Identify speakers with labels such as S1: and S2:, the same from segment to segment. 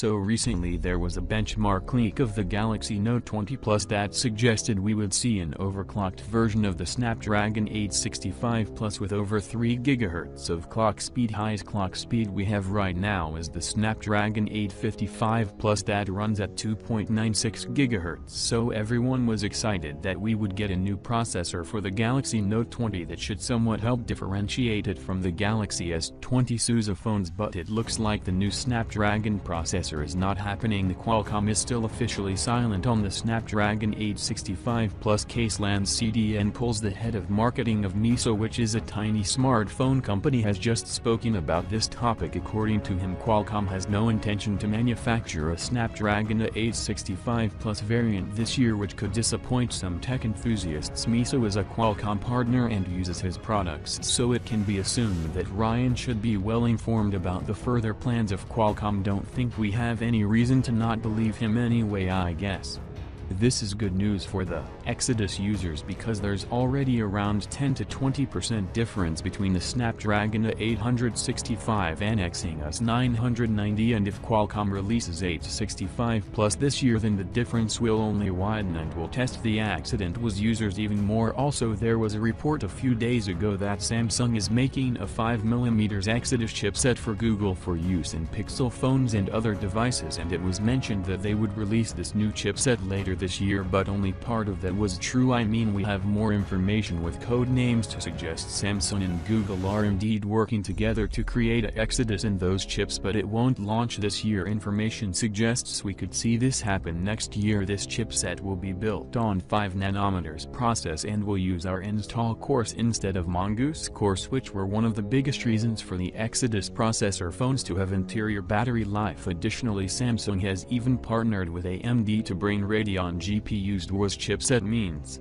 S1: So recently there was a benchmark leak of the Galaxy Note 20 Plus that suggested we would see an overclocked version of the Snapdragon 865 Plus with over 3 GHz of clock speed. Highest clock speed we have right now is the Snapdragon 855 Plus that runs at 2.96 GHz. So everyone was excited that we would get a new processor for the Galaxy Note 20 that should somewhat help differentiate it from the Galaxy S20 sousa phones, but it looks like the new Snapdragon processor is not happening. The Qualcomm is still officially silent on the Snapdragon 865 Plus case. Lance CDN pulls the head of marketing of Miso, which is a tiny smartphone company, has just spoken about this topic. According to him, Qualcomm has no intention to manufacture a Snapdragon 865 Plus variant this year, which could disappoint some tech enthusiasts. Miso is a Qualcomm partner and uses his products, so it can be assumed that Ryan should be well informed about the further plans of Qualcomm. Don't think we have any reason to not believe him anyway, I guess. This is good news for the Exodus users because there's already around 10 to 20% difference between the Snapdragon 865 annexing us 990, and if Qualcomm releases 865 Plus this year, then the difference will only widen and will test the Exodus users even more. Also, there was a report a few days ago that Samsung is making a 5mm Exodus chipset for Google for use in Pixel phones and other devices, and it was mentioned that they would release this new chipset later this year, but only part of that was true. I mean, we have more information with code names to suggest Samsung and Google are indeed working together to create a Exodus in those chips, but it won't launch this year. Information suggests we could see this happen next year. This chipset will be built on 5nm process and will use our install cores instead of Mongoose cores, which were one of the biggest reasons for the Exodus processor phones to have interior battery life. Additionally, Samsung has even partnered with AMD to bring Radeon GPUs. Was chipset means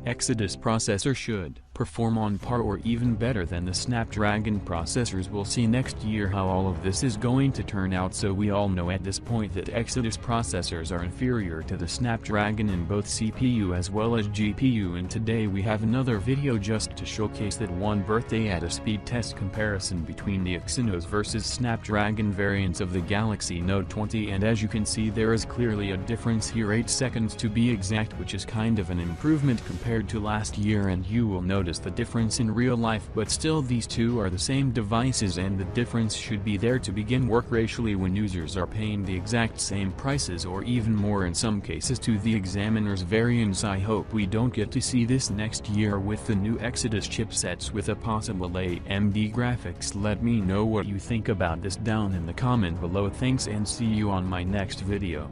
S1: Exodus processor should perform on par or even better than the Snapdragon processors. We'll see next year how all of this is going to turn out. So we all know at this point that Exodus processors are inferior to the Snapdragon in both CPU as well as GPU, and today we have another video just to showcase that one birthday at a speed test comparison between the Exynos versus Snapdragon variants of the Galaxy Note 20, and as you can see there is clearly a difference here, 8 seconds to be exact, which is kind of an improvement compared to last year, and you will notice the difference in real life, but still these two are the same devices and the difference should be there to begin work racially when users are paying the exact same prices or even more in some cases to the Examiner's variants. I hope we don't get to see this next year with the new Exodus chipsets with a possible AMD graphics. Let me know what you think about this down in the comment below. Thanks and see you on my next video.